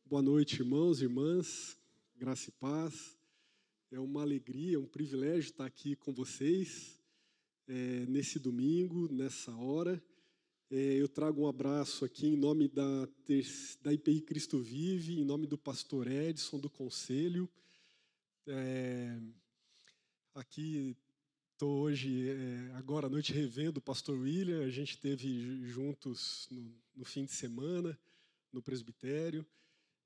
Boa noite, irmãos e irmãs, graça e paz. É uma alegria, um privilégio estar aqui com vocês nesse domingo, nessa hora. Eu trago um abraço aqui em nome da IPI Cristo Vive, em nome do pastor Edson, do conselho. Aqui estou hoje, agora à noite, revendo o pastor William. A gente esteve juntos no fim de semana, no presbitério.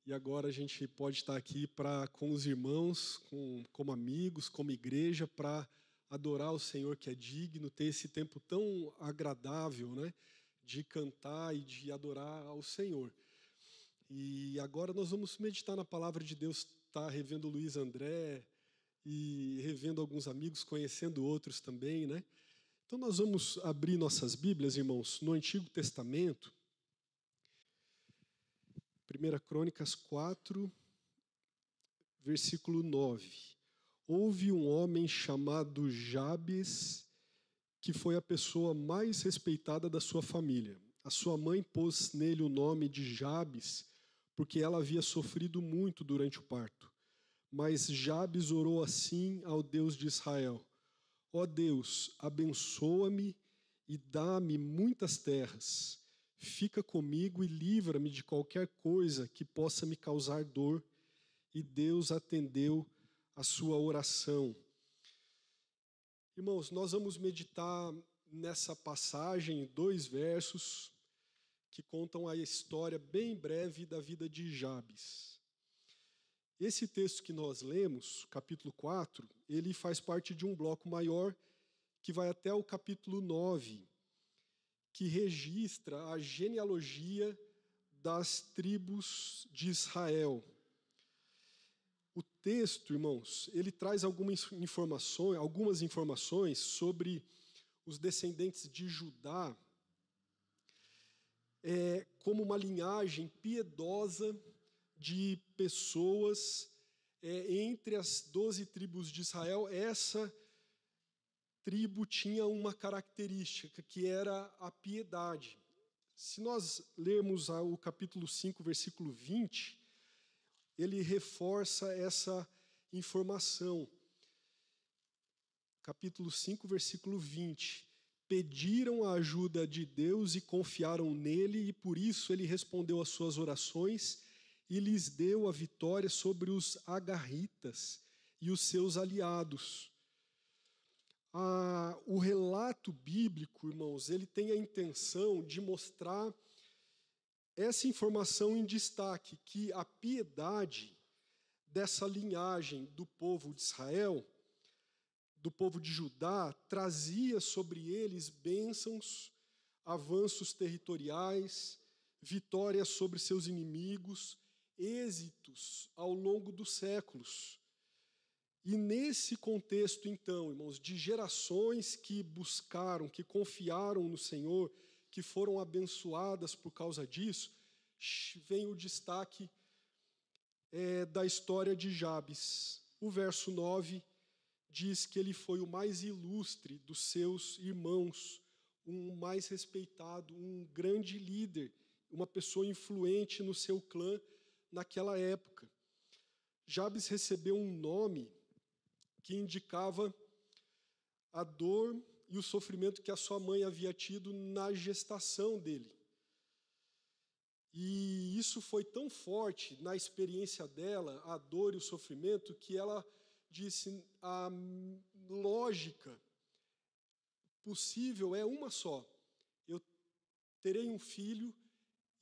E agora a gente pode estar aqui com os irmãos, como amigos, como igreja, para adorar o Senhor que é digno, ter esse tempo tão agradável, né, de cantar e de adorar ao Senhor. E agora nós vamos meditar na palavra de Deus, tá revendo o Luiz André e revendo alguns amigos, conhecendo outros também, né? Então nós vamos abrir nossas Bíblias, irmãos, no Antigo Testamento. 1 Crônicas 4, versículo 9. Houve um homem chamado Jabes, que foi a pessoa mais respeitada da sua família. A sua mãe pôs nele o nome de Jabes, porque ela havia sofrido muito durante o parto. Mas Jabes orou assim ao Deus de Israel: ó Deus, abençoa-me e dá-me muitas terras. Fica comigo e livra-me de qualquer coisa que possa me causar dor. E Deus atendeu a sua oração. Irmãos, nós vamos meditar nessa passagem, 2 versos, que contam a história bem breve da vida de Jabes. Esse texto que nós lemos, capítulo 4, ele faz parte de um bloco maior que vai até o capítulo 9, que registra a genealogia das tribos de Israel. O texto, irmãos, ele traz algumas informações sobre os descendentes de Judá como uma linhagem piedosa de pessoas entre as 12 tribos de Israel. Essa tribo tinha uma característica, que era a piedade. Se nós lermos o capítulo 5, versículo 20, ele reforça essa informação. Capítulo 5, versículo 20. Pediram a ajuda de Deus e confiaram nele, e por isso ele respondeu às suas orações e lhes deu a vitória sobre os agarritas e os seus aliados. O relato bíblico, irmãos, ele tem a intenção de mostrar essa informação em destaque, que a piedade dessa linhagem do povo de Israel, do povo de Judá, trazia sobre eles bênçãos, avanços territoriais, vitórias sobre seus inimigos, êxitos ao longo dos séculos. E nesse contexto, então, irmãos, de gerações que buscaram, que confiaram no Senhor, que foram abençoadas por causa disso, vem o destaque da história de Jabes. O verso 9 diz que ele foi o mais ilustre dos seus irmãos, um mais respeitado, um grande líder, uma pessoa influente no seu clã naquela época. Jabes recebeu um nome que indicava a dor e o sofrimento que a sua mãe havia tido na gestação dele. E isso foi tão forte na experiência dela, a dor e o sofrimento, que ela disse: a lógica possível é uma só. Eu terei um filho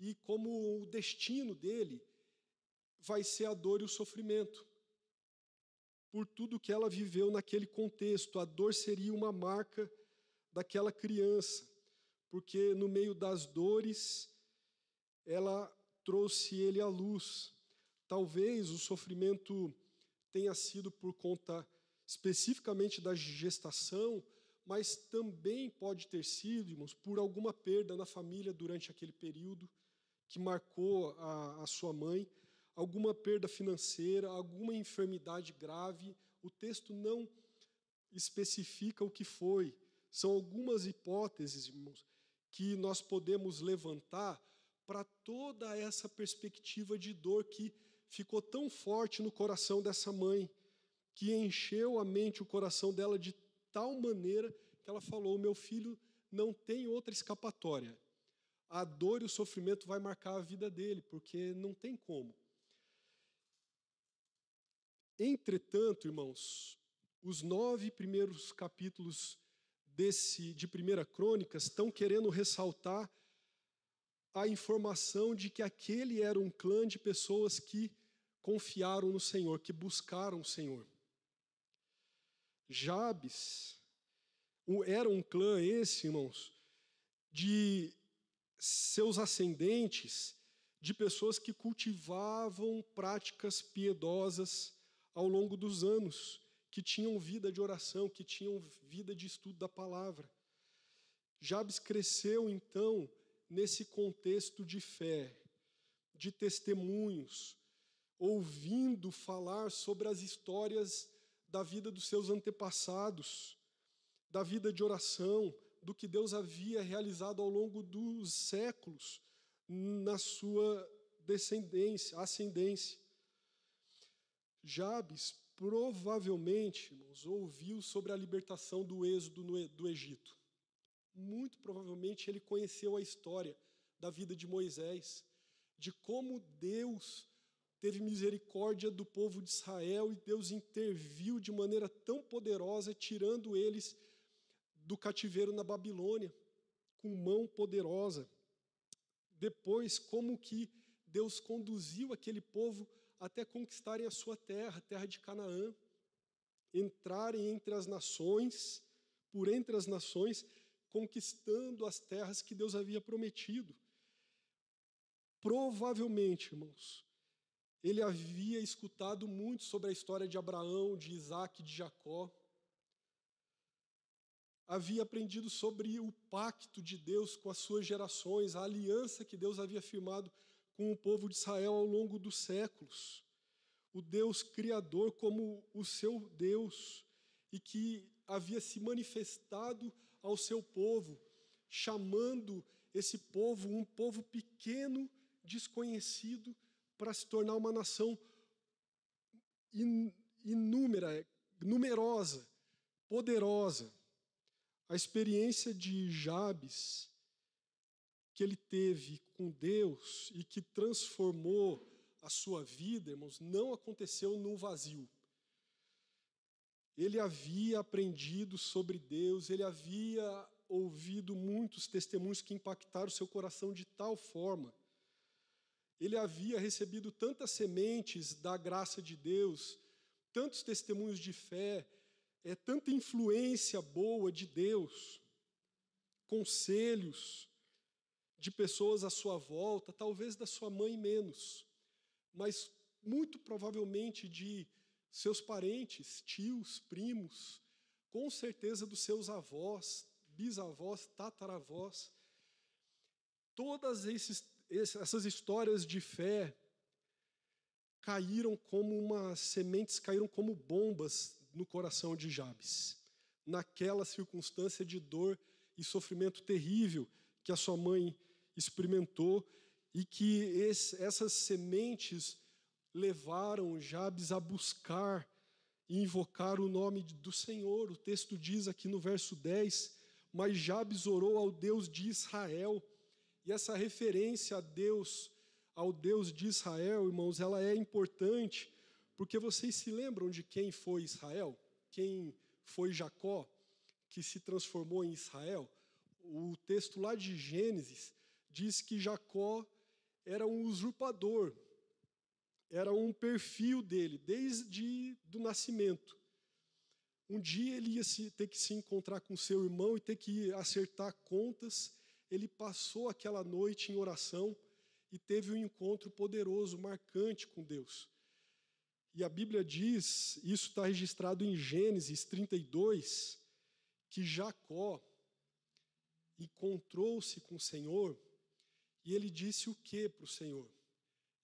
e como o destino dele vai ser a dor e o sofrimento. Por tudo que ela viveu naquele contexto, a dor seria uma marca daquela criança, porque no meio das dores ela trouxe ele à luz. Talvez o sofrimento tenha sido por conta especificamente da gestação, mas também pode ter sido, irmãos, por alguma perda na família durante aquele período que marcou a sua mãe, alguma perda financeira, alguma enfermidade grave. O texto não especifica o que foi. São algumas hipóteses, irmãos, que nós podemos levantar para toda essa perspectiva de dor que ficou tão forte no coração dessa mãe, que encheu a mente, o coração dela de tal maneira que ela falou: meu filho não tem outra escapatória. A dor e o sofrimento vai marcar a vida dele, porque não tem como. Entretanto, irmãos, os 9 primeiros capítulos de 1 Crônicas estão querendo ressaltar a informação de que aquele era um clã de pessoas que confiaram no Senhor, que buscaram o Senhor. Jabes era um clã esse, irmãos, de seus ascendentes, de pessoas que cultivavam práticas piedosas ao longo dos anos, que tinham vida de oração, que tinham vida de estudo da palavra. Jabes cresceu, então, nesse contexto de fé, de testemunhos, ouvindo falar sobre as histórias da vida dos seus antepassados, da vida de oração, do que Deus havia realizado ao longo dos séculos na sua ascendência. Jabes provavelmente, irmãos, ouviu sobre a libertação do êxodo do Egito. Muito provavelmente ele conheceu a história da vida de Moisés, de como Deus teve misericórdia do povo de Israel e Deus interviu de maneira tão poderosa, tirando eles do cativeiro na Babilônia, com mão poderosa. Depois, como que Deus conduziu aquele povo até conquistarem a sua terra, a terra de Canaã, entrarem entre as nações, por entre as nações, conquistando as terras que Deus havia prometido. Provavelmente, irmãos, ele havia escutado muito sobre a história de Abraão, de Isaac, de Jacó. Havia aprendido sobre o pacto de Deus com as suas gerações, a aliança que Deus havia firmado com o povo de Israel ao longo dos séculos. O Deus Criador como o seu Deus, e que havia se manifestado ao seu povo, chamando esse povo, um povo pequeno, desconhecido, para se tornar uma nação numerosa, poderosa. A experiência de Jabes, que ele teve com Deus e que transformou a sua vida, irmãos, não aconteceu num vazio. Ele havia aprendido sobre Deus, ele havia ouvido muitos testemunhos que impactaram o seu coração de tal forma. Ele havia recebido tantas sementes da graça de Deus, tantos testemunhos de fé, tanta influência boa de Deus, conselhos de pessoas à sua volta, talvez da sua mãe menos, mas muito provavelmente de seus parentes, tios, primos, com certeza dos seus avós, bisavós, tataravós. Todas essas histórias de fé caíram como sementes, caíram como bombas no coração de Jabes, naquela circunstância de dor e sofrimento terrível que a sua mãe experimentou, e que essas sementes levaram Jabes a buscar e invocar o nome do Senhor. O texto diz aqui no verso 10, mas Jabes orou ao Deus de Israel. E essa referência a Deus, ao Deus de Israel, irmãos, ela é importante, porque vocês se lembram de quem foi Israel? Quem foi Jacó, que se transformou em Israel? O texto lá de Gênesis diz que Jacó era um usurpador, era um perfil dele, desde do nascimento. Um dia ele ia ter que se encontrar com seu irmão e ter que acertar contas. Ele passou aquela noite em oração e teve um encontro poderoso, marcante com Deus. E a Bíblia diz, isso está registrado em Gênesis 32, que Jacó encontrou-se com o Senhor e ele disse o que para o Senhor?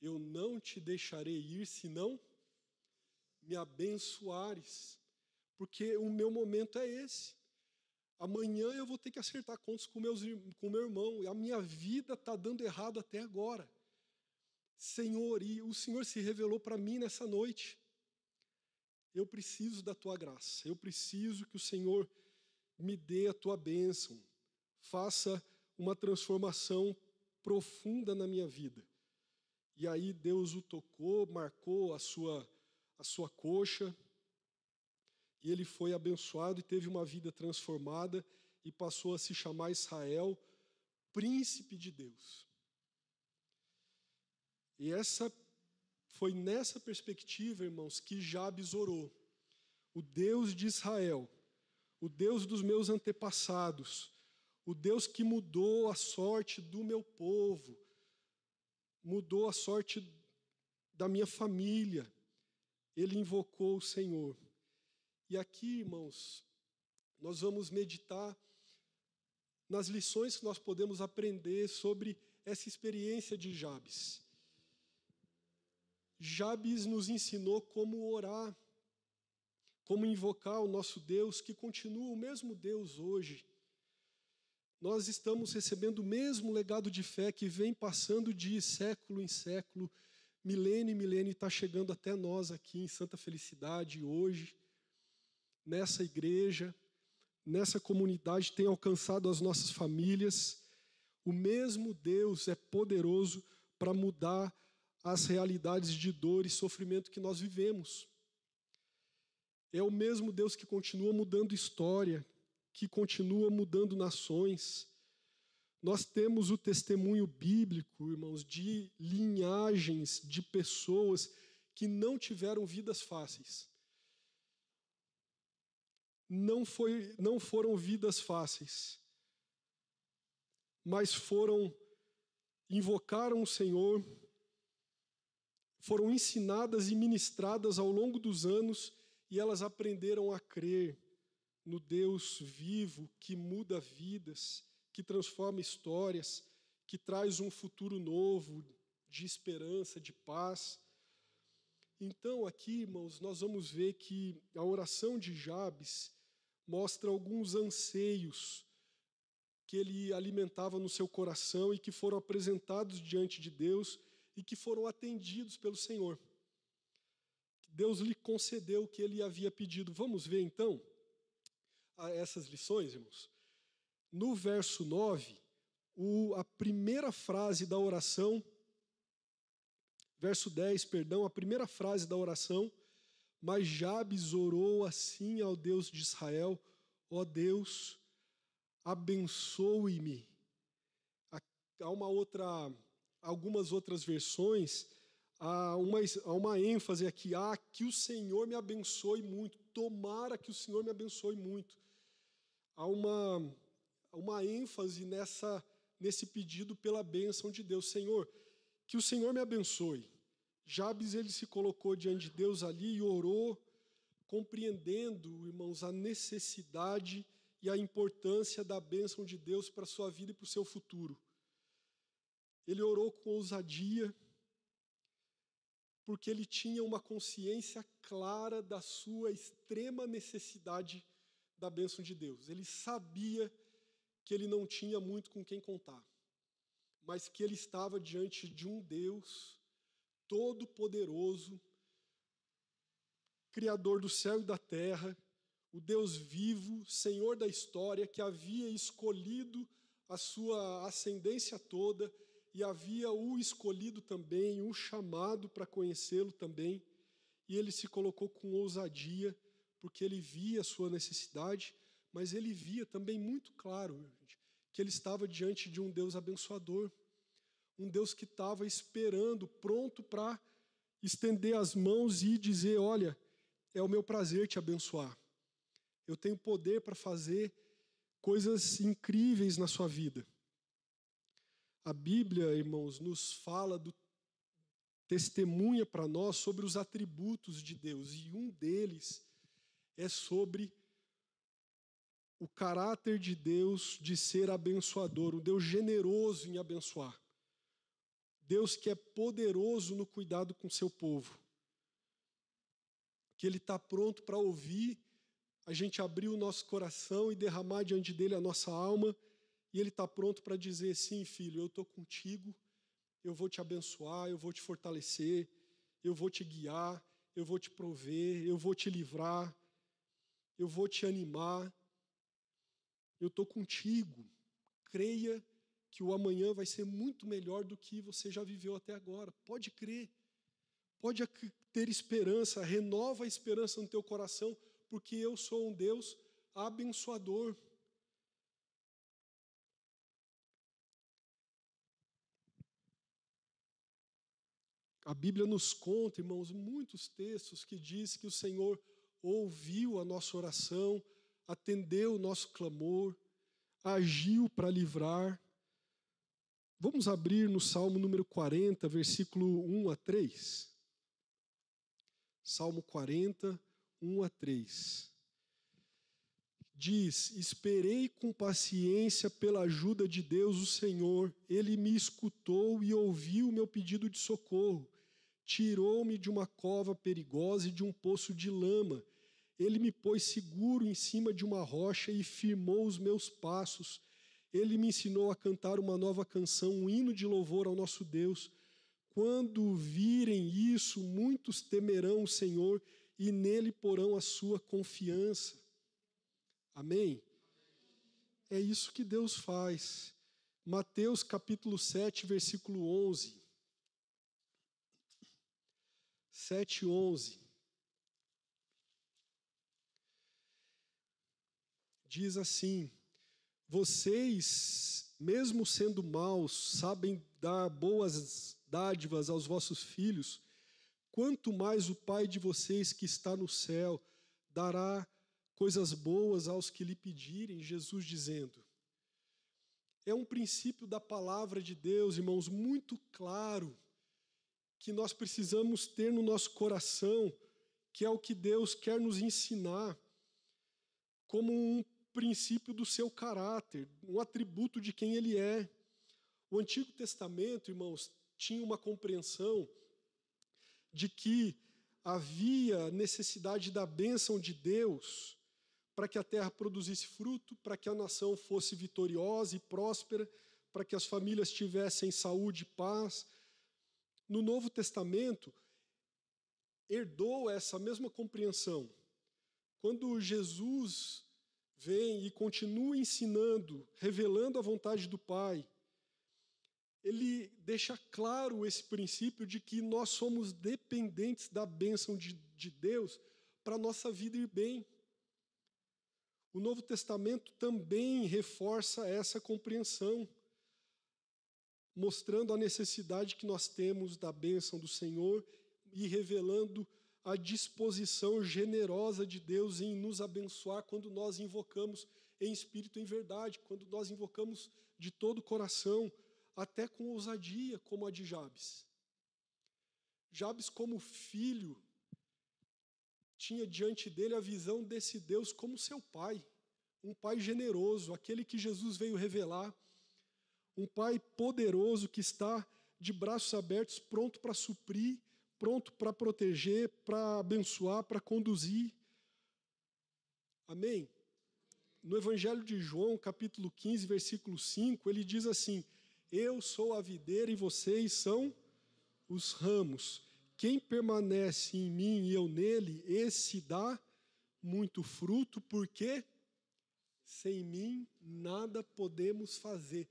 Eu não te deixarei ir, senão me abençoares, porque o meu momento é esse. Amanhã eu vou ter que acertar contas com o meu irmão. E a minha vida está dando errado até agora. Senhor, e o Senhor se revelou para mim nessa noite. Eu preciso da tua graça. Eu preciso que o Senhor me dê a tua bênção. Faça uma transformação profunda na minha vida. E aí Deus o tocou, marcou a sua coxa, e ele foi abençoado e teve uma vida transformada e passou a se chamar Israel, príncipe de Deus. E foi nessa perspectiva, irmãos, que Jabes orou. O Deus de Israel, o Deus dos meus antepassados, o Deus que mudou a sorte do meu povo, mudou a sorte da minha família. Ele invocou o Senhor. E aqui, irmãos, nós vamos meditar nas lições que nós podemos aprender sobre essa experiência de Jabes. Jabes nos ensinou como orar, como invocar o nosso Deus, que continua o mesmo Deus hoje. Nós estamos recebendo o mesmo legado de fé que vem passando de século em século, milênio em milênio, e está chegando até nós aqui em Santa Felicidade hoje, nessa igreja, nessa comunidade, tem alcançado as nossas famílias. O mesmo Deus é poderoso para mudar as realidades de dor e sofrimento que nós vivemos. É o mesmo Deus que continua mudando história, que continua mudando nações. Nós temos o testemunho bíblico, irmãos, de linhagens de pessoas que não tiveram vidas fáceis. Não foram vidas fáceis, mas invocaram o Senhor, foram ensinadas e ministradas ao longo dos anos, e elas aprenderam a crer no Deus vivo, que muda vidas, que transforma histórias, que traz um futuro novo, de esperança, de paz. Então, aqui, irmãos, nós vamos ver que a oração de Jabes mostra alguns anseios que ele alimentava no seu coração e que foram apresentados diante de Deus e que foram atendidos pelo Senhor. Deus lhe concedeu o que ele havia pedido. Vamos ver, então, essas lições, irmãos? No verso 9, a primeira frase da oração, verso 10, perdão, a primeira frase da oração: mas Jabes orou assim ao Deus de Israel: ó Deus, abençoe-me. Há algumas outras versões, há uma ênfase aqui: que o Senhor me abençoe muito, tomara que o Senhor me abençoe muito. Há uma ênfase nesse pedido pela bênção de Deus. Senhor, que o Senhor me abençoe. Jabes, ele se colocou diante de Deus ali e orou, compreendendo, irmãos, a necessidade e a importância da bênção de Deus para a sua vida e para o seu futuro. Ele orou com ousadia, porque ele tinha uma consciência clara da sua extrema necessidade da bênção de Deus. Ele sabia que ele não tinha muito com quem contar, mas que ele estava diante de um Deus todo-poderoso, Criador do céu e da terra, o Deus vivo, Senhor da história, que havia escolhido a sua ascendência toda e havia o escolhido também, o chamado para conhecê-lo também. E ele se colocou com ousadia, porque ele via a sua necessidade, mas ele via também muito claro que ele estava diante de um Deus abençoador, um Deus que estava esperando, pronto para estender as mãos e dizer: olha, é o meu prazer te abençoar. Eu tenho poder para fazer coisas incríveis na sua vida. A Bíblia, irmãos, nos fala, testemunha para nós sobre os atributos de Deus, e um deles é sobre o caráter de Deus de ser abençoador, um Deus generoso em abençoar. Deus que é poderoso no cuidado com seu povo. Que Ele está pronto para ouvir a gente abrir o nosso coração e derramar diante dele a nossa alma, e ele está pronto para dizer: sim, filho, eu estou contigo, eu vou te abençoar, eu vou te fortalecer, eu vou te guiar, eu vou te prover, eu vou te livrar, eu vou te animar, eu estou contigo. Creia que o amanhã vai ser muito melhor do que você já viveu até agora. Pode crer, pode ter esperança, renova a esperança no teu coração, porque eu sou um Deus abençoador. A Bíblia nos conta, irmãos, muitos textos que diz que o Senhor ouviu a nossa oração, atendeu o nosso clamor, agiu para livrar. Vamos abrir no Salmo número 40, versículo 1 a 3. Salmo 40, 1 a 3. Diz: esperei com paciência pela ajuda de Deus, o Senhor. Ele me escutou e ouviu o meu pedido de socorro. Tirou-me de uma cova perigosa e de um poço de lama. Ele me pôs seguro em cima de uma rocha e firmou os meus passos. Ele me ensinou a cantar uma nova canção, um hino de louvor ao nosso Deus. Quando virem isso, muitos temerão o Senhor e nele porão a sua confiança. Amém? É isso que Deus faz. Mateus capítulo 7, versículo 11. 7:11. Diz assim: vocês, mesmo sendo maus, sabem dar boas dádivas aos vossos filhos, quanto mais o Pai de vocês que está no céu dará coisas boas aos que lhe pedirem. Jesus dizendo. É um princípio da palavra de Deus, irmãos, muito claro, que nós precisamos ter no nosso coração, que é o que Deus quer nos ensinar, como um princípio do seu caráter, um atributo de quem Ele é. O Antigo Testamento, irmãos, tinha uma compreensão de que havia necessidade da bênção de Deus para que a terra produzisse fruto, para que a nação fosse vitoriosa e próspera, para que as famílias tivessem saúde e paz. No Novo Testamento, herdou essa mesma compreensão. Quando Jesus vem e continua ensinando, revelando a vontade do Pai, ele deixa claro esse princípio de que nós somos dependentes da bênção de Deus para a nossa vida ir bem. O Novo Testamento também reforça essa compreensão, mostrando a necessidade que nós temos da bênção do Senhor e revelando a disposição generosa de Deus em nos abençoar quando nós invocamos em espírito e em verdade, quando nós invocamos de todo o coração, até com ousadia, como a de Jabes. Jabes, como filho, tinha diante dele a visão desse Deus como seu pai, um pai generoso, aquele que Jesus veio revelar, um pai poderoso que está de braços abertos, pronto para suprir, pronto para proteger, para abençoar, para conduzir. Amém? No Evangelho de João, capítulo 15, versículo 5, ele diz assim: eu sou a videira e vocês são os ramos. Quem permanece em mim e eu nele, esse dá muito fruto, porque sem mim nada podemos fazer.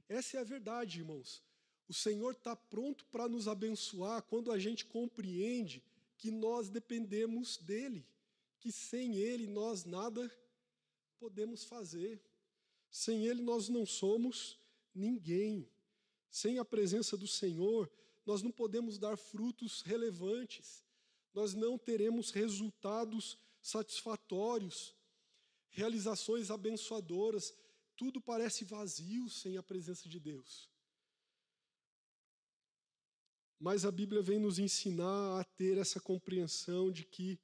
Essa é a verdade, irmãos. O Senhor está pronto para nos abençoar quando a gente compreende que nós dependemos dEle, que sem Ele nós nada podemos fazer. Sem Ele nós não somos ninguém. Sem a presença do Senhor, nós não podemos dar frutos relevantes. Nós não teremos resultados satisfatórios, realizações abençoadoras. Tudo parece vazio sem a presença de Deus. Mas a Bíblia vem nos ensinar a ter essa compreensão de que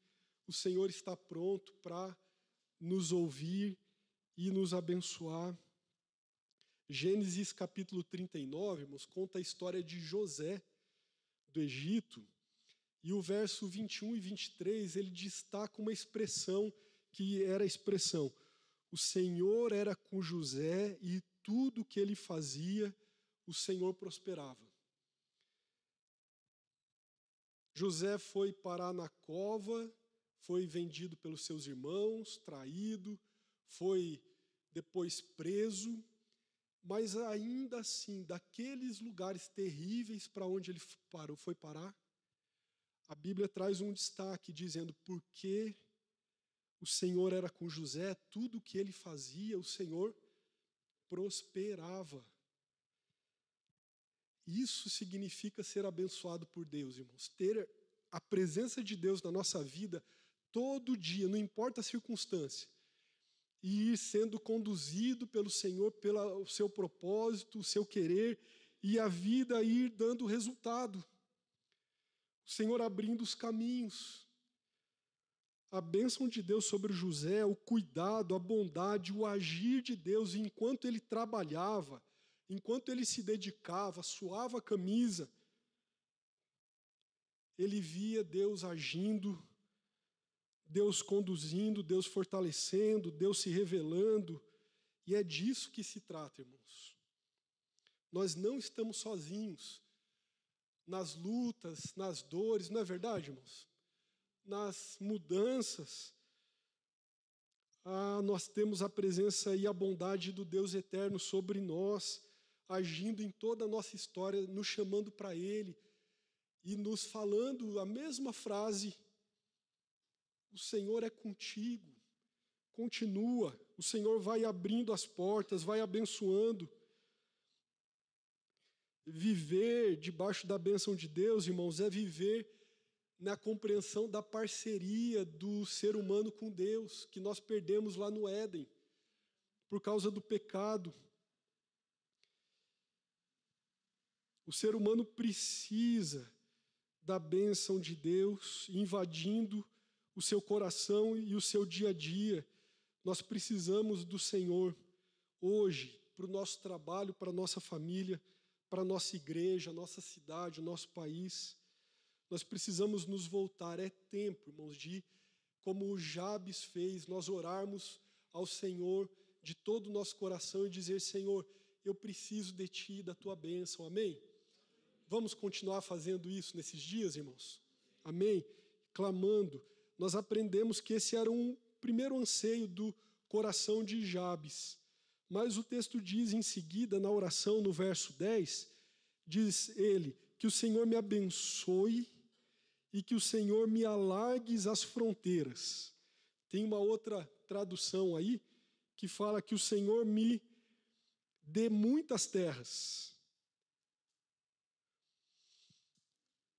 o Senhor está pronto para nos ouvir e nos abençoar. Gênesis capítulo 39, irmãos, conta a história de José, do Egito, e o verso 21 e 23, ele destaca uma expressão que era a expressão: o Senhor era com José e tudo que ele fazia, o Senhor prosperava. José foi parar na cova, foi vendido pelos seus irmãos, traído, foi depois preso, mas ainda assim, daqueles lugares terríveis para onde ele foi parar, a Bíblia traz um destaque dizendo: porque o Senhor era com José, tudo o que ele fazia, o Senhor prosperava. Isso significa ser abençoado por Deus, irmãos. Ter a presença de Deus na nossa vida todo dia, não importa a circunstância, e ir sendo conduzido pelo Senhor, pelo seu propósito, o seu querer, e a vida ir dando resultado. O Senhor abrindo os caminhos. A bênção de Deus sobre José, o cuidado, a bondade, o agir de Deus, enquanto ele trabalhava, enquanto ele se dedicava, suava a camisa, ele via Deus agindo, Deus conduzindo, Deus fortalecendo, Deus se revelando. E é disso que se trata, irmãos. Nós não estamos sozinhos nas lutas, nas dores, não é verdade, irmãos? Nas mudanças, nós temos a presença e a bondade do Deus eterno sobre nós, agindo em toda a nossa história, nos chamando para Ele e nos falando a mesma frase: o Senhor é contigo, continua, o Senhor vai abrindo as portas, vai abençoando. Viver debaixo da bênção de Deus, irmãos, é viver na compreensão da parceria do ser humano com Deus, que nós perdemos lá no Éden, por causa do pecado. O ser humano precisa da bênção de Deus invadindo o seu coração e o seu dia a dia. Nós precisamos do Senhor hoje, para o nosso trabalho, para a nossa família, para a nossa igreja, a nossa cidade, o nosso país. Nós precisamos nos voltar. É tempo, irmãos, de, como o Jabes fez, nós orarmos ao Senhor de todo o nosso coração e dizer: Senhor, eu preciso de Ti, da Tua bênção. Amém? Vamos continuar fazendo isso nesses dias, irmãos? Amém? Clamando. Nós aprendemos que esse era um primeiro anseio do coração de Jabes. Mas o texto diz em seguida, na oração, no verso 10, diz ele: que o Senhor me abençoe e que o Senhor me alargue as fronteiras. Tem uma outra tradução aí que fala que o Senhor me dê muitas terras.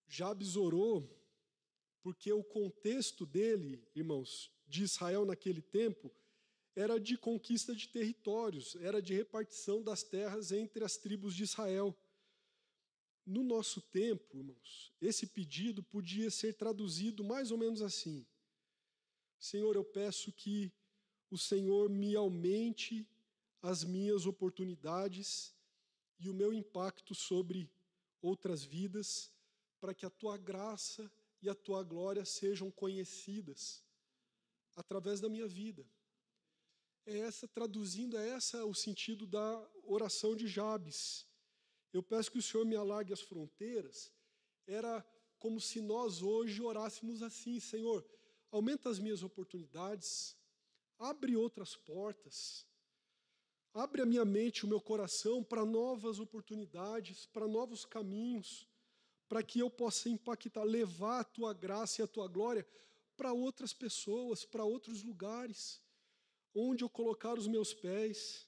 Jabes orou porque o contexto dele, irmãos, de Israel naquele tempo, era de conquista de territórios, era de repartição das terras entre as tribos de Israel. No nosso tempo, irmãos, esse pedido podia ser traduzido mais ou menos assim: Senhor, eu peço que o Senhor me aumente as minhas oportunidades e o meu impacto sobre outras vidas, para que a Tua graça e a Tua glória sejam conhecidas através da minha vida. Traduzindo, é essa o sentido da oração de Jabes. Eu peço que o Senhor me alargue as fronteiras. Era como se nós hoje orássemos assim: Senhor, aumenta as minhas oportunidades, abre outras portas, abre a minha mente, o meu coração para novas oportunidades, para novos caminhos, para que eu possa impactar, levar a Tua graça e a Tua glória para outras pessoas, para outros lugares, onde eu colocar os meus pés.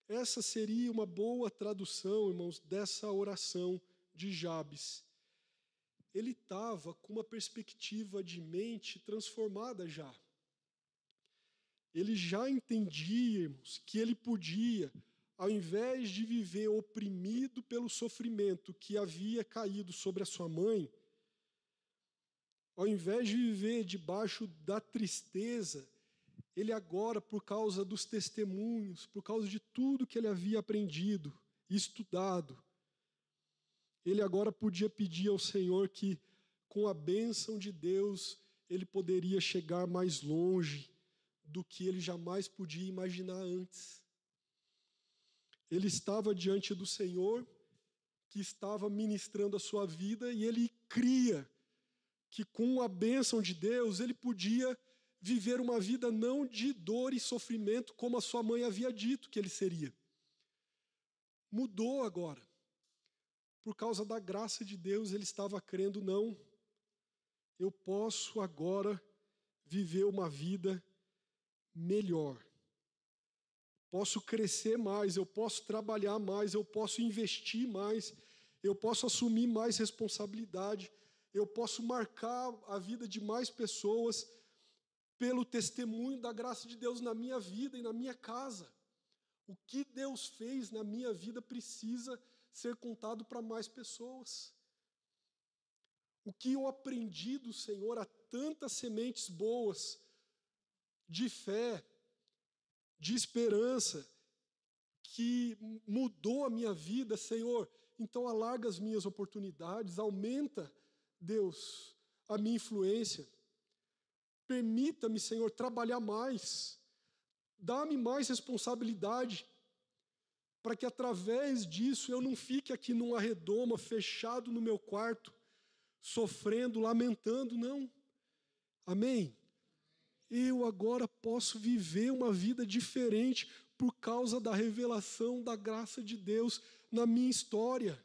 Essa seria uma boa tradução, irmãos, dessa oração de Jabes. Ele estava com uma perspectiva de mente transformada já. Ele já entendia, irmãos, que ele podia, ao invés de viver oprimido pelo sofrimento que havia caído sobre a sua mãe, ao invés de viver debaixo da tristeza, ele agora, por causa dos testemunhos, por causa de tudo que ele havia aprendido e estudado, ele agora podia pedir ao Senhor que, com a bênção de Deus, ele poderia chegar mais longe, do que ele jamais podia imaginar antes. Ele estava diante do Senhor, que estava ministrando a sua vida, e ele cria que com a bênção de Deus ele podia viver uma vida não de dor e sofrimento, como a sua mãe havia dito que ele seria. Mudou agora. Por causa da graça de Deus, ele estava crendo, não, eu posso agora viver uma vida melhor. Posso crescer mais, eu posso trabalhar mais, eu posso investir mais, eu posso assumir mais responsabilidade, eu posso marcar a vida de mais pessoas pelo testemunho da graça de Deus na minha vida e na minha casa. O que Deus fez na minha vida precisa ser contado para mais pessoas. O que eu aprendi do Senhor, há tantas sementes boas de fé, de esperança, que mudou a minha vida, Senhor. Então alarga as minhas oportunidades, aumenta, Deus, a minha influência. Permita-me, Senhor, trabalhar mais, dá-me mais responsabilidade, para que através disso eu não fique aqui numa redoma, fechado no meu quarto, sofrendo, lamentando, não. Amém? Eu agora posso viver uma vida diferente por causa da revelação da graça de Deus na minha história.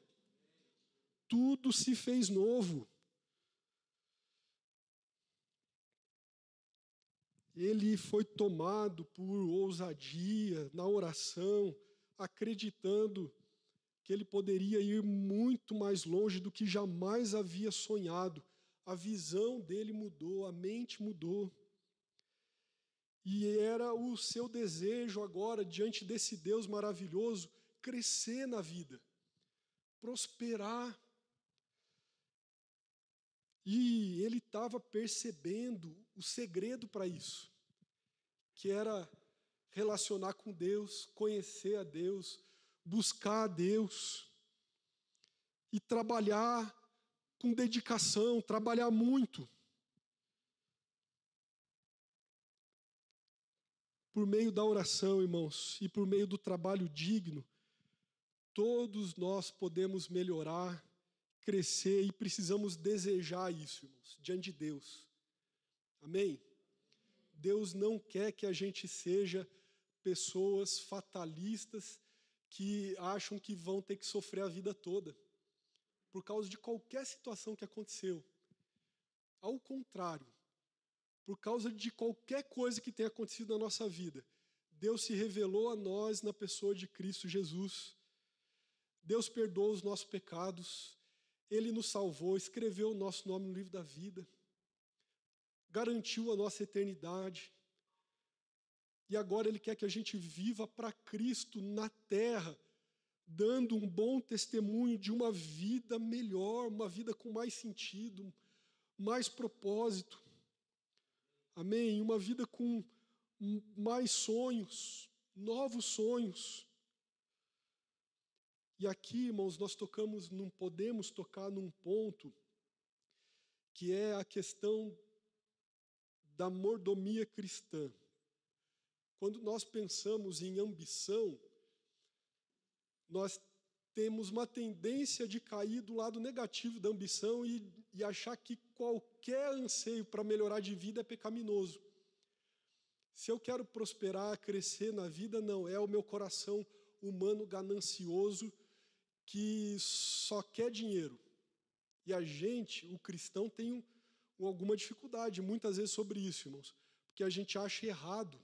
Tudo se fez novo. Ele foi tomado por ousadia na oração, acreditando que ele poderia ir muito mais longe do que jamais havia sonhado. A visão dele mudou, a mente mudou. E era o seu desejo agora, diante desse Deus maravilhoso, crescer na vida, prosperar. E ele estava percebendo o segredo para isso, que era relacionar com Deus, conhecer a Deus, buscar a Deus e trabalhar com dedicação, trabalhar muito. Por meio da oração, irmãos, e por meio do trabalho digno, todos nós podemos melhorar, crescer e precisamos desejar isso, irmãos, diante de Deus. Amém? Deus não quer que a gente seja pessoas fatalistas que acham que vão ter que sofrer a vida toda por causa de qualquer situação que aconteceu. Ao contrário, por causa de qualquer coisa que tenha acontecido na nossa vida, Deus se revelou a nós na pessoa de Cristo Jesus. Deus perdoou os nossos pecados, Ele nos salvou, escreveu o nosso nome no livro da vida, garantiu a nossa eternidade. E agora Ele quer que a gente viva para Cristo na terra, dando um bom testemunho de uma vida melhor, uma vida com mais sentido, mais propósito. Amém? Uma vida com mais sonhos, novos sonhos. E aqui, irmãos, nós podemos tocar num ponto que é a questão da mordomia cristã. Quando nós pensamos em ambição, nós temos uma tendência de cair do lado negativo da ambição e achar que qualquer anseio para melhorar de vida é pecaminoso. Se eu quero prosperar, crescer na vida, não, é o meu coração humano ganancioso que só quer dinheiro. E a gente, o cristão, tem alguma dificuldade muitas vezes sobre isso, irmãos, porque a gente acha errado,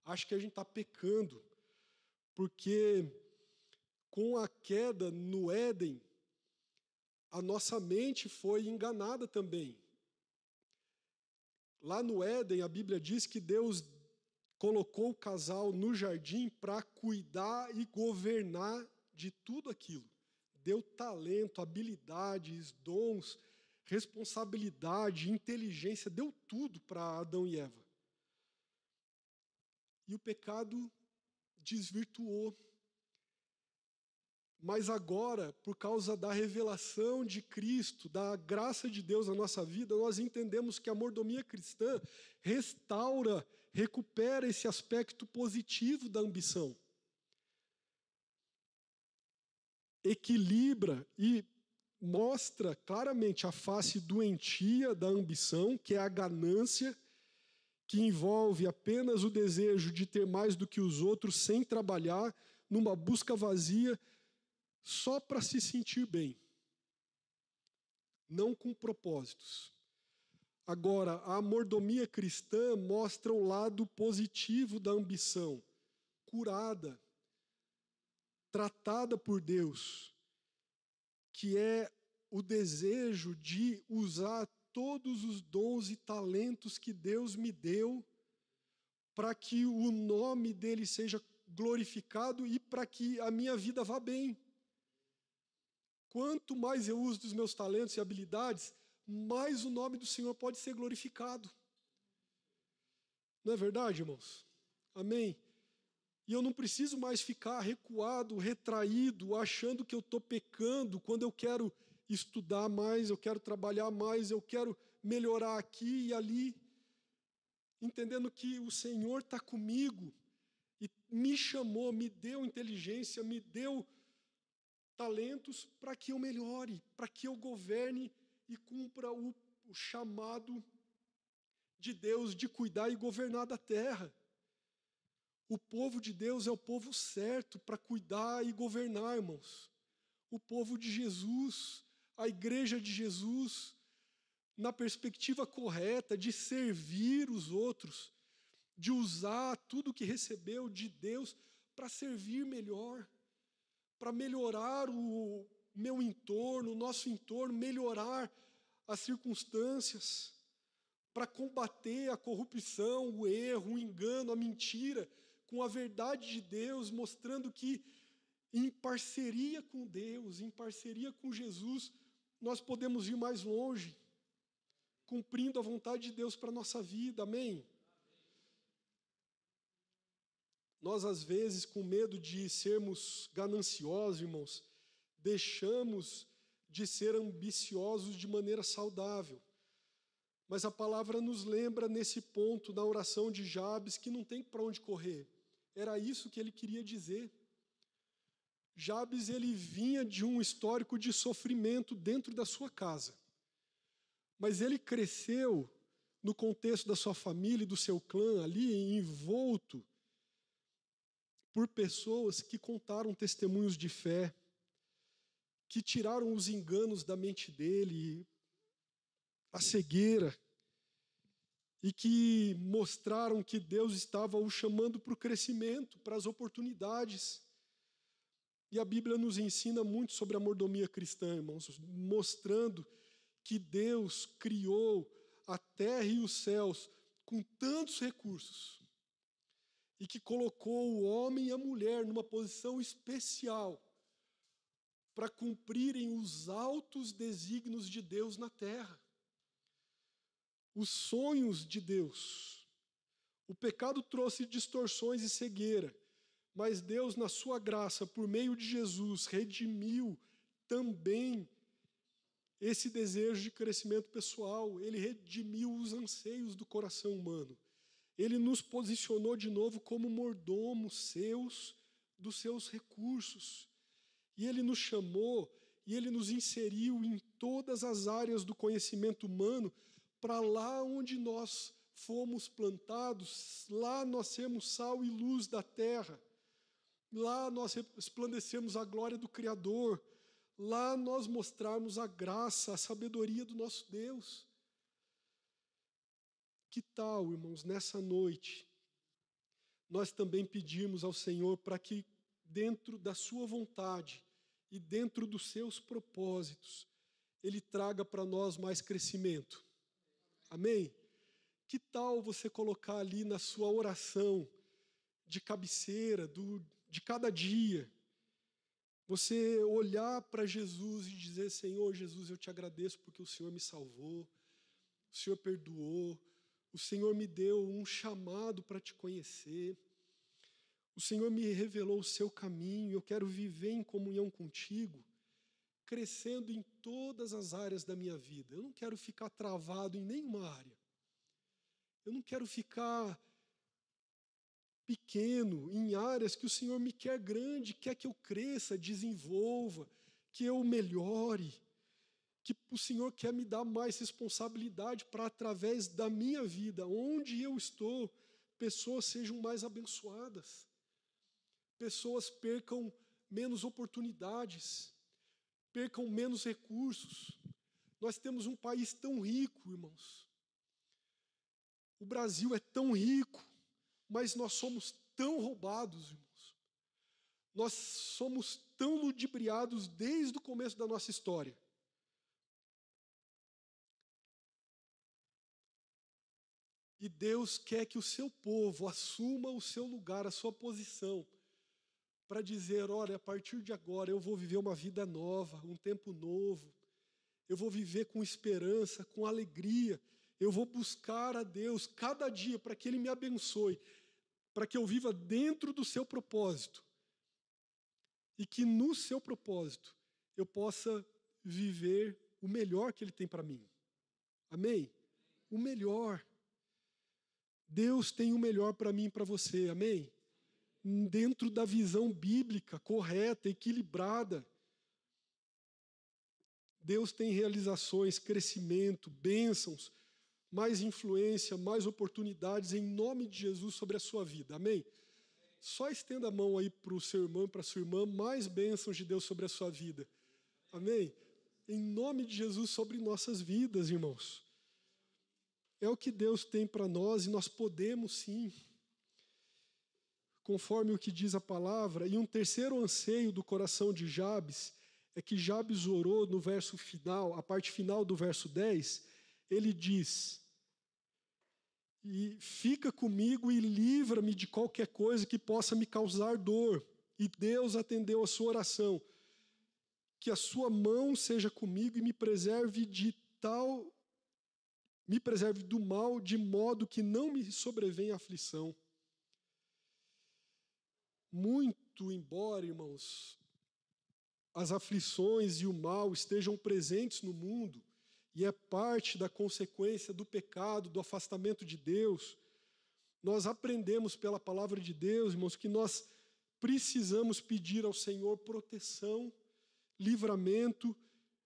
acha que a gente está pecando, porque com a queda no Éden, a nossa mente foi enganada também. Lá no Éden, a Bíblia diz que Deus colocou o casal no jardim para cuidar e governar de tudo aquilo. Deu talento, habilidades, dons, responsabilidade, inteligência, deu tudo para Adão e Eva. E o pecado desvirtuou. Mas agora, por causa da revelação de Cristo, da graça de Deus na nossa vida, nós entendemos que a mordomia cristã restaura, recupera esse aspecto positivo da ambição. Equilibra e mostra claramente a face doentia da ambição, que é a ganância, que envolve apenas o desejo de ter mais do que os outros sem trabalhar, numa busca vazia, só para se sentir bem, não com propósitos. Agora, a mordomia cristã mostra o lado positivo da ambição, curada, tratada por Deus, que é o desejo de usar todos os dons e talentos que Deus me deu para que o nome dele seja glorificado e para que a minha vida vá bem. Quanto mais eu uso dos meus talentos e habilidades, mais o nome do Senhor pode ser glorificado. Não é verdade, irmãos? Amém? E eu não preciso mais ficar recuado, retraído, achando que eu estou pecando quando eu quero estudar mais, eu quero trabalhar mais, eu quero melhorar aqui e ali, entendendo que o Senhor está comigo e me chamou, me deu inteligência, me deu talentos para que eu melhore, para que eu governe e cumpra o chamado de Deus de cuidar e governar da terra. O povo de Deus é o povo certo para cuidar e governar, irmãos. O povo de Jesus, a igreja de Jesus, na perspectiva correta de servir os outros, de usar tudo que recebeu de Deus para servir melhor, para melhorar o meu entorno, o nosso entorno, melhorar as circunstâncias, para combater a corrupção, o erro, o engano, a mentira, com a verdade de Deus, mostrando que em parceria com Deus, em parceria com Jesus, nós podemos ir mais longe, cumprindo a vontade de Deus para a nossa vida, amém? Nós, às vezes, com medo de sermos gananciosos, irmãos, deixamos de ser ambiciosos de maneira saudável. Mas a palavra nos lembra nesse ponto, na oração de Jabes, que não tem para onde correr. Era isso que ele queria dizer. Jabes, ele vinha de um histórico de sofrimento dentro da sua casa. Mas ele cresceu no contexto da sua família e do seu clã ali, envolto por pessoas que contaram testemunhos de fé, que tiraram os enganos da mente dele, a cegueira, e que mostraram que Deus estava o chamando para o crescimento, para as oportunidades. E a Bíblia nos ensina muito sobre a mordomia cristã, irmãos, mostrando que Deus criou a terra e os céus com tantos recursos e que colocou o homem e a mulher numa posição especial para cumprirem os altos desígnios de Deus na terra. Os sonhos de Deus. O pecado trouxe distorções e cegueira, mas Deus, na sua graça, por meio de Jesus, redimiu também esse desejo de crescimento pessoal. Ele redimiu os anseios do coração humano. Ele nos posicionou de novo como mordomos dos seus recursos. E Ele nos chamou e Ele nos inseriu em todas as áreas do conhecimento humano para lá onde nós fomos plantados, lá nós sermos sal e luz da terra, lá nós resplandecemos a glória do Criador, lá nós mostrarmos a graça, a sabedoria do nosso Deus. Que tal, irmãos, nessa noite, nós também pedimos ao Senhor para que, dentro da sua vontade e dentro dos seus propósitos, Ele traga para nós mais crescimento. Amém? Que tal você colocar ali na sua oração de cabeceira, de cada dia, você olhar para Jesus e dizer: Senhor Jesus, eu te agradeço porque o Senhor me salvou, o Senhor perdoou, o Senhor me deu um chamado para te conhecer, O Senhor me revelou o seu caminho, eu quero viver em comunhão contigo, crescendo em todas as áreas da minha vida. Eu não quero ficar travado em nenhuma área. Eu não quero ficar pequeno em áreas que o Senhor me quer grande, quer que eu cresça, desenvolva, que eu melhore, que o Senhor quer me dar mais responsabilidade para, através da minha vida, onde eu estou, pessoas sejam mais abençoadas, pessoas percam menos oportunidades, percam menos recursos. Nós temos um país tão rico, irmãos. O Brasil é tão rico, mas nós somos tão roubados, irmãos. Nós somos tão ludibriados desde o começo da nossa história. E Deus quer que o seu povo assuma o seu lugar, a sua posição, para dizer, olha, a partir de agora eu vou viver uma vida nova, um tempo novo. Eu vou viver com esperança, com alegria. Eu vou buscar a Deus cada dia para que Ele me abençoe, para que eu viva dentro do seu propósito. E que no seu propósito eu possa viver o melhor que Ele tem para mim. Amém? O melhor. Deus tem o melhor para mim e para você. Amém? Dentro da visão bíblica, correta, equilibrada. Deus tem realizações, crescimento, bênçãos, mais influência, mais oportunidades em nome de Jesus sobre a sua vida. Amém? Só estenda a mão aí para o seu irmão e para a sua irmã, mais bênçãos de Deus sobre a sua vida. Amém? Em nome de Jesus sobre nossas vidas, irmãos. É o que Deus tem para nós e nós podemos sim, conforme o que diz a palavra. E um terceiro anseio do coração de Jabes é que Jabes orou no verso final, a parte final do verso 10, ele diz: e fica comigo e livra-me de qualquer coisa que possa me causar dor. E Deus atendeu a sua oração. Que a sua mão seja comigo e me preserve do mal, de modo que não me sobrevenha aflição. Muito embora, irmãos, as aflições e o mal estejam presentes no mundo, e é parte da consequência do pecado, do afastamento de Deus, nós aprendemos pela palavra de Deus, irmãos, que nós precisamos pedir ao Senhor proteção, livramento,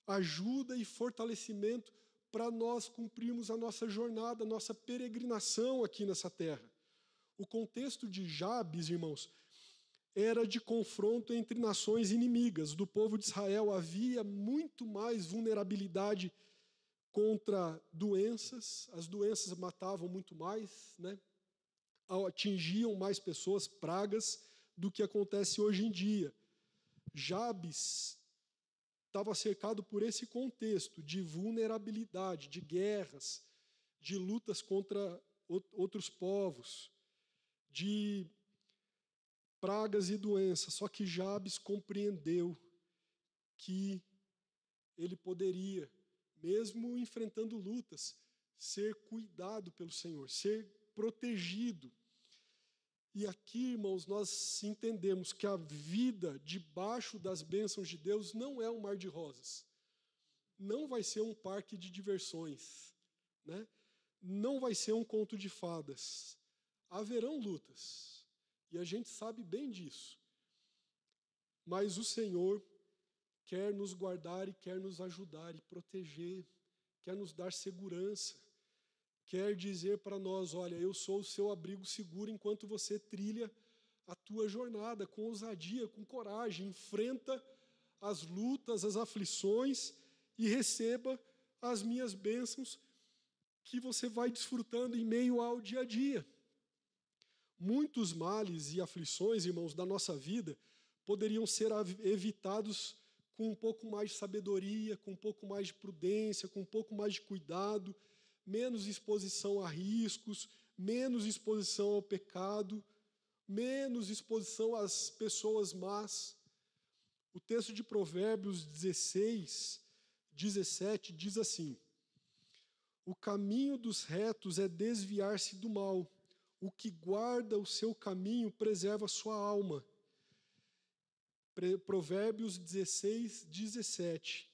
ajuda e fortalecimento para nós cumprirmos a nossa jornada, a nossa peregrinação aqui nessa terra. O contexto de Jabes, irmãos, era de confronto entre nações inimigas. Do povo de Israel havia muito mais vulnerabilidade contra doenças. As doenças matavam muito mais, né? Atingiam mais pessoas, pragas, do que acontece hoje em dia. Jabes estava cercado por esse contexto de vulnerabilidade, de guerras, de lutas contra outros povos, de pragas e doenças. Só que Jabes compreendeu que ele poderia, mesmo enfrentando lutas, ser cuidado pelo Senhor, ser protegido. E aqui, irmãos, nós entendemos que a vida debaixo das bênçãos de Deus não é um mar de rosas. Não vai ser um parque de diversões, né? Não vai ser um conto de fadas. Haverão lutas, e a gente sabe bem disso. Mas o Senhor quer nos guardar e quer nos ajudar e proteger, quer nos dar segurança. Quer dizer para nós, olha, eu sou o seu abrigo seguro enquanto você trilha a tua jornada com ousadia, com coragem, enfrenta as lutas, as aflições e receba as minhas bênçãos que você vai desfrutando em meio ao dia a dia. Muitos males e aflições, irmãos, da nossa vida poderiam ser evitados com um pouco mais de sabedoria, com um pouco mais de prudência, com um pouco mais de cuidado, menos exposição a riscos, menos exposição ao pecado, menos exposição às pessoas más. O texto de Provérbios 16, 17 diz assim: o caminho dos retos é desviar-se do mal, O que guarda o seu caminho preserva a sua alma. Provérbios 16, 17.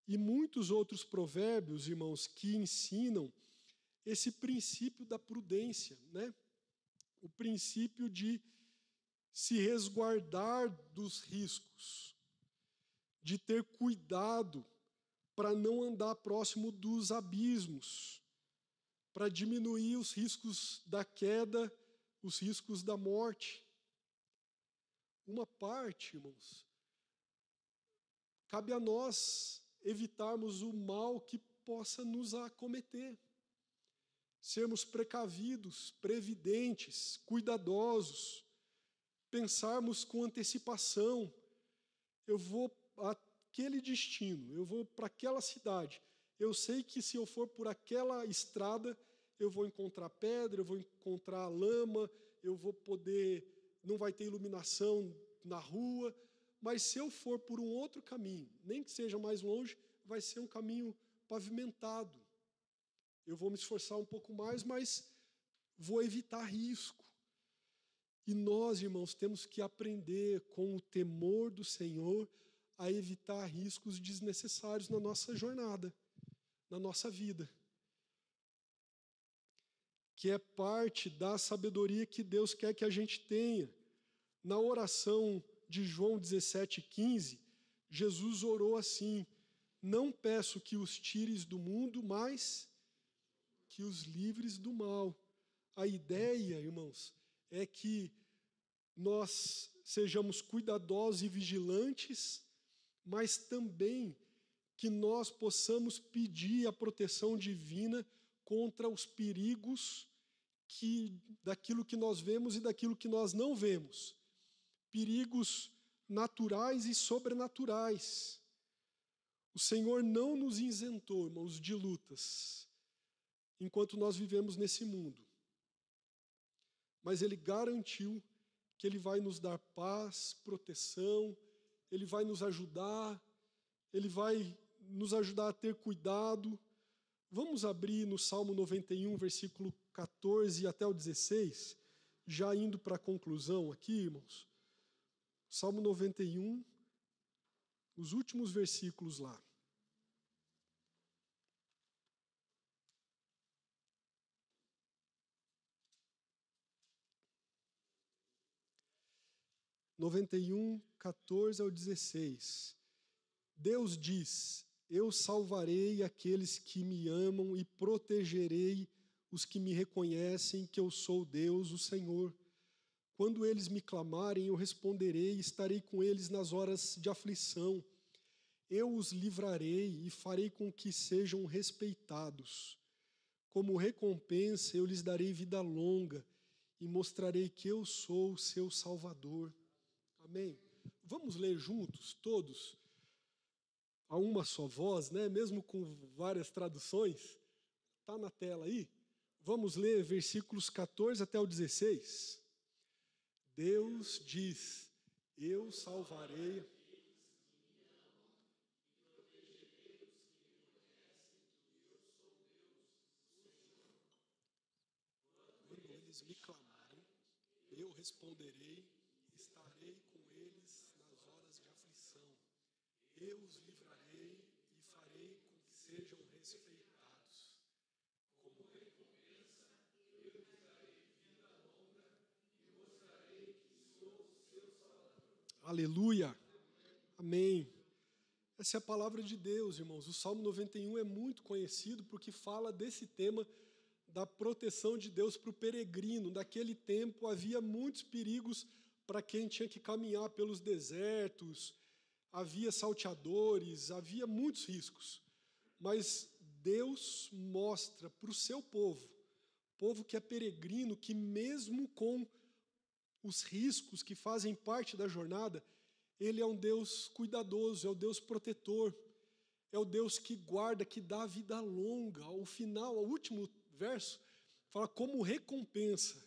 E muitos outros provérbios, irmãos, que ensinam esse princípio da prudência, né? O princípio de se resguardar dos riscos, de ter cuidado para não andar próximo dos abismos, para diminuir os riscos da queda, os riscos da morte. Uma parte, irmãos, cabe a nós evitarmos o mal que possa nos acometer. Sermos precavidos, previdentes, cuidadosos, pensarmos com antecipação. Eu vou àquele destino, eu vou para aquela cidade. Eu sei que se eu for por aquela estrada, eu vou encontrar pedra, eu vou encontrar lama, eu vou poder, não vai ter iluminação na rua, mas se eu for por um outro caminho, nem que seja mais longe, vai ser um caminho pavimentado. Eu vou me esforçar um pouco mais, mas vou evitar risco. E nós, irmãos, temos que aprender com o temor do Senhor a evitar riscos desnecessários na nossa jornada, na nossa vida. Que é parte da sabedoria que Deus quer que a gente tenha. Na oração de João 17,15, Jesus orou assim: não peço que os tires do mundo, mas que os livres do mal. A ideia, irmãos, é que nós sejamos cuidadosos e vigilantes, mas também que nós possamos pedir a proteção divina contra os perigos daquilo que nós vemos e daquilo que nós não vemos. Perigos naturais e sobrenaturais. O Senhor não nos isentou, irmãos, de lutas, enquanto nós vivemos nesse mundo. Mas Ele garantiu que Ele vai nos dar paz, proteção, Ele vai nos ajudar, Ele vai nos ajudar a ter cuidado. Vamos abrir no Salmo 91, versículo 14 até o 16, já indo para a conclusão aqui, irmãos. Salmo 91, os últimos versículos lá. (91, 14 ao 16). Deus diz: eu salvarei aqueles que me amam e protegerei os que me reconhecem que eu sou Deus, o Senhor. Quando eles me clamarem, eu responderei e estarei com eles nas horas de aflição. Eu os livrarei e farei com que sejam respeitados. Como recompensa, eu lhes darei vida longa e mostrarei que eu sou o seu Salvador. Amém? Vamos ler juntos, todos, a uma só voz, né? Mesmo com várias traduções. Está na tela aí? Vamos ler versículos 14 até o 16. Deus diz: eu salvarei. Quando eles me clamarem, eu responderei, estarei com eles nas horas de aflição. Eu os livrarei e farei com que sejam respeitados. Como recompensa, eu lhes darei vida longa e mostrarei que sou o seu Salvador. Aleluia! Amém. Essa é a palavra de Deus, irmãos. O Salmo 91 é muito conhecido porque fala desse tema da proteção de Deus para o peregrino. Naquele tempo havia muitos perigos para quem tinha que caminhar pelos desertos, havia salteadores, havia muitos riscos. Mas Deus mostra para o seu povo que é peregrino, que mesmo com os riscos que fazem parte da jornada, Ele é um Deus cuidadoso, é o Deus protetor, é o Deus que guarda, que dá vida longa. Ao final, ao último verso, fala como recompensa.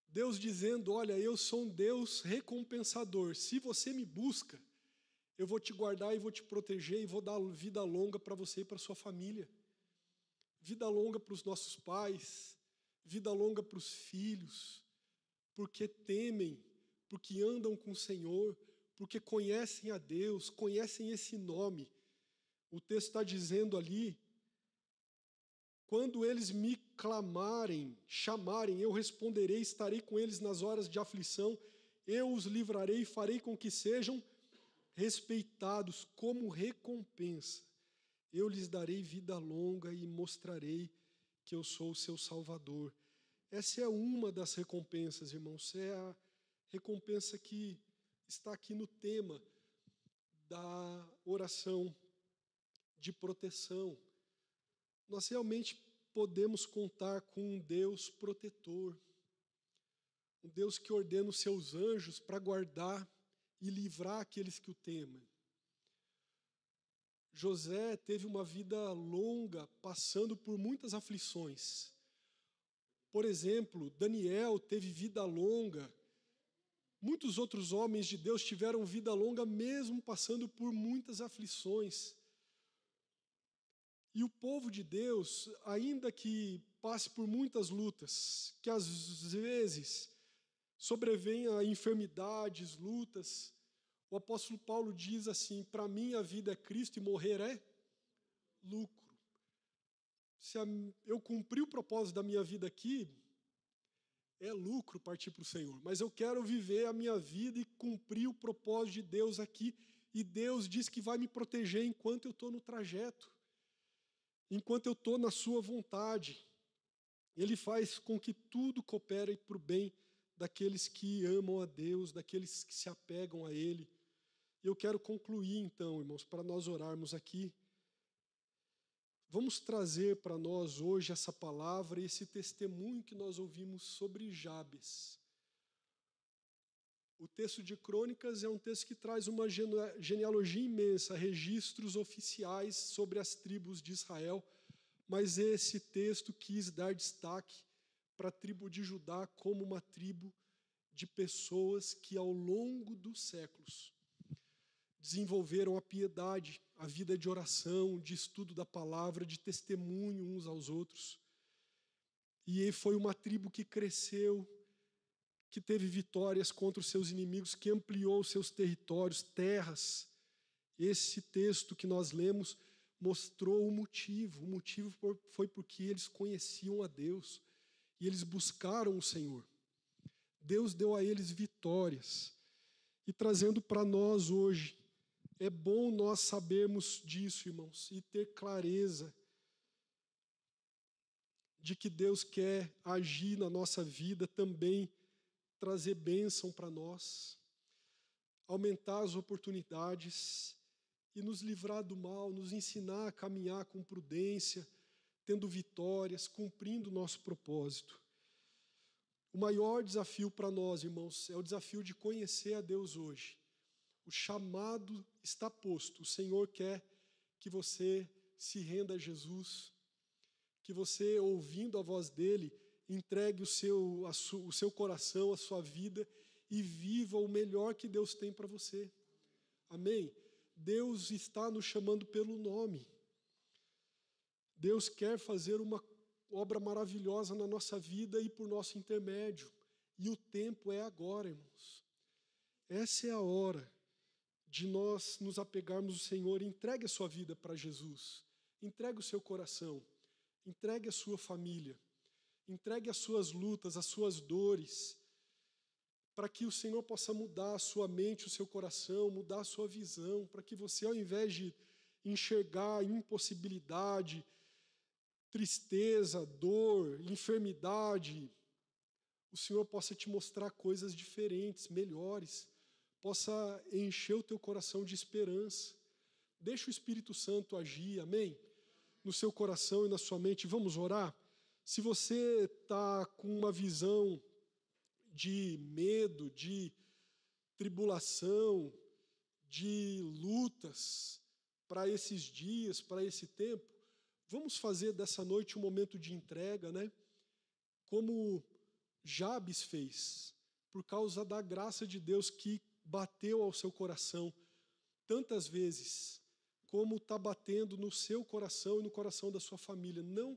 Deus dizendo: olha, eu sou um Deus recompensador. Se você me busca, eu vou te guardar e vou te proteger e vou dar vida longa para você e para sua família. Vida longa para os nossos pais, vida longa para os filhos, porque temem, porque andam com o Senhor, porque conhecem a Deus, conhecem esse nome. O texto está dizendo ali, quando eles me clamarem, chamarem, eu responderei, estarei com eles nas horas de aflição, eu os livrarei e farei com que sejam respeitados como recompensa. Eu lhes darei vida longa e mostrarei que eu sou o seu Salvador. Essa é uma das recompensas, irmãos, é a recompensa que está aqui no tema da oração de proteção. Nós realmente podemos contar com um Deus protetor, um Deus que ordena os seus anjos para guardar e livrar aqueles que o temem. José teve uma vida longa, passando por muitas aflições. Por exemplo, Daniel teve vida longa. Muitos outros homens de Deus tiveram vida longa, mesmo passando por muitas aflições. E o povo de Deus, ainda que passe por muitas lutas, que às vezes sobrevenham enfermidades, lutas, o apóstolo Paulo diz assim: para mim a vida é Cristo e morrer é lucro. Se eu cumprir o propósito da minha vida aqui, é lucro partir para o Senhor. Mas eu quero viver a minha vida e cumprir o propósito de Deus aqui. E Deus diz que vai me proteger enquanto eu estou no trajeto, enquanto eu estou na sua vontade. Ele faz com que tudo coopere para o bem daqueles que amam a Deus, daqueles que se apegam a Ele. Eu quero concluir então, irmãos, para nós orarmos aqui. Vamos trazer para nós hoje essa palavra e esse testemunho que nós ouvimos sobre Jabes. O texto de Crônicas é um texto que traz uma genealogia imensa, registros oficiais sobre as tribos de Israel, mas esse texto quis dar destaque para a tribo de Judá como uma tribo de pessoas que ao longo dos séculos desenvolveram a piedade, a vida de oração, de estudo da palavra, de testemunho uns aos outros. E foi uma tribo que cresceu, que teve vitórias contra os seus inimigos, que ampliou seus territórios, terras. Esse texto que nós lemos mostrou o motivo. O motivo foi porque eles conheciam a Deus e eles buscaram o Senhor. Deus deu a eles vitórias. E trazendo para nós hoje, é bom nós sabermos disso, irmãos, e ter clareza de que Deus quer agir na nossa vida também, trazer bênção para nós, aumentar as oportunidades e nos livrar do mal, nos ensinar a caminhar com prudência, tendo vitórias, cumprindo o nosso propósito. O maior desafio para nós, irmãos, é o desafio de conhecer a Deus hoje. O chamado está posto. O Senhor quer que você se renda a Jesus, que você, ouvindo a voz dEle, entregue o seu coração, a sua vida e viva o melhor que Deus tem para você. Amém? Deus está nos chamando pelo nome. Deus quer fazer uma obra maravilhosa na nossa vida e por nosso intermédio. E o tempo é agora, irmãos. Essa é a hora de nós nos apegarmos ao Senhor. Entregue a sua vida para Jesus. Entregue o seu coração. Entregue a sua família. Entregue as suas lutas, as suas dores, para que o Senhor possa mudar a sua mente, o seu coração, mudar a sua visão, para que você, ao invés de enxergar impossibilidade, tristeza, dor, enfermidade, o Senhor possa te mostrar coisas diferentes, melhores, possa encher o teu coração de esperança. Deixa o Espírito Santo agir, amém? No seu coração e na sua mente. Vamos orar? Se você está com uma visão de medo, de tribulação, de lutas para esses dias, para esse tempo, vamos fazer dessa noite um momento de entrega, né? Como Jabes fez, por causa da graça de Deus que bateu ao seu coração tantas vezes, como está batendo no seu coração e no coração da sua família. Não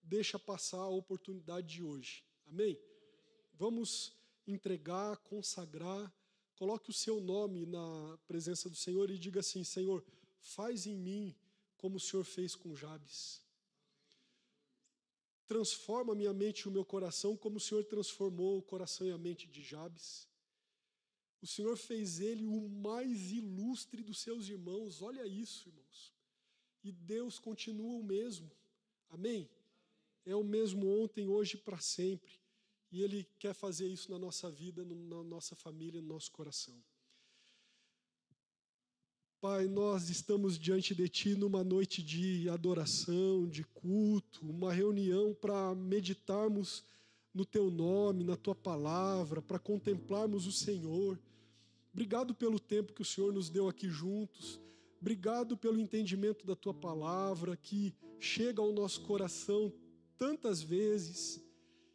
deixa passar a oportunidade de hoje. Amém? Vamos entregar, consagrar, coloque o seu nome na presença do Senhor e diga assim: Senhor, faz em mim como o Senhor fez com Jabes. Transforma a minha mente e o meu coração como o Senhor transformou o coração e a mente de Jabes. O Senhor fez ele o mais ilustre dos seus irmãos. Olha isso, irmãos. E Deus continua o mesmo. Amém? É o mesmo ontem, hoje e para sempre. E Ele quer fazer isso na nossa vida, na nossa família, no nosso coração. Pai, nós estamos diante de Ti numa noite de adoração, de culto, uma reunião para meditarmos no Teu nome, na Tua palavra, para contemplarmos o Senhor. Obrigado pelo tempo que o Senhor nos deu aqui juntos. Obrigado pelo entendimento da Tua palavra que chega ao nosso coração tantas vezes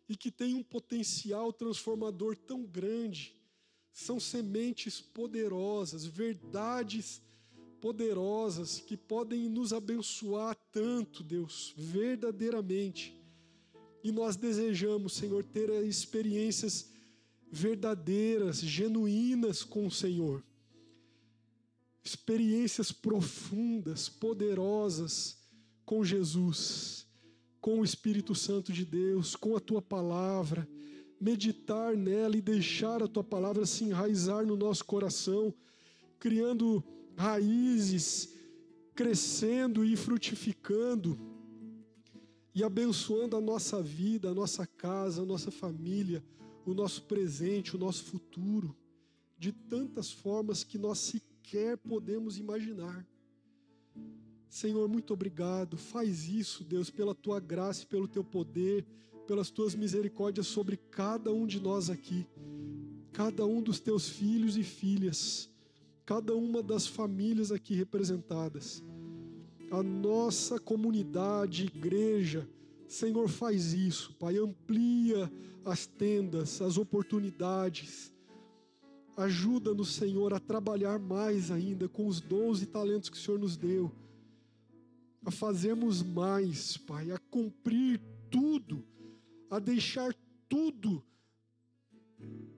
e que tem um potencial transformador tão grande. São sementes poderosas, verdades poderosas que podem nos abençoar tanto, Deus, verdadeiramente. E nós desejamos, Senhor, ter experiências verdadeiras, genuínas com o Senhor. Experiências profundas, poderosas com Jesus, com o Espírito Santo de Deus, com a Tua palavra, meditar nela e deixar a Tua palavra se enraizar no nosso coração, criando raízes, crescendo e frutificando e abençoando a nossa vida, a nossa casa, a nossa família, o nosso presente, o nosso futuro, de tantas formas que nós sequer podemos imaginar. Senhor, muito obrigado. Faz isso, Deus, pela Tua graça e pelo Teu poder, pelas Tuas misericórdias sobre cada um de nós aqui, cada um dos Teus filhos e filhas, cada uma das famílias aqui representadas. A nossa comunidade, igreja, Senhor, faz isso, Pai, amplia as tendas, as oportunidades. Ajuda-nos, Senhor, a trabalhar mais ainda com os dons e talentos que o Senhor nos deu, a fazermos mais, Pai, a cumprir tudo, a deixar tudo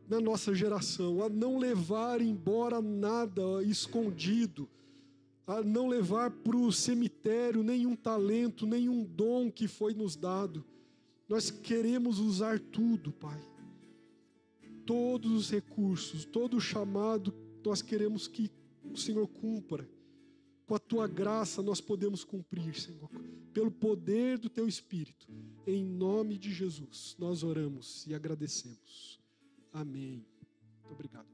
na nossa geração, a não levar embora nada escondido, a não levar para o cemitério nenhum talento, nenhum dom que foi nos dado. Nós queremos usar tudo, Pai. Todos os recursos, todo o chamado, nós queremos que o Senhor cumpra. Com a Tua graça nós podemos cumprir, Senhor, pelo poder do Teu Espírito. Em nome de Jesus, nós oramos e agradecemos. Amém. Muito obrigado.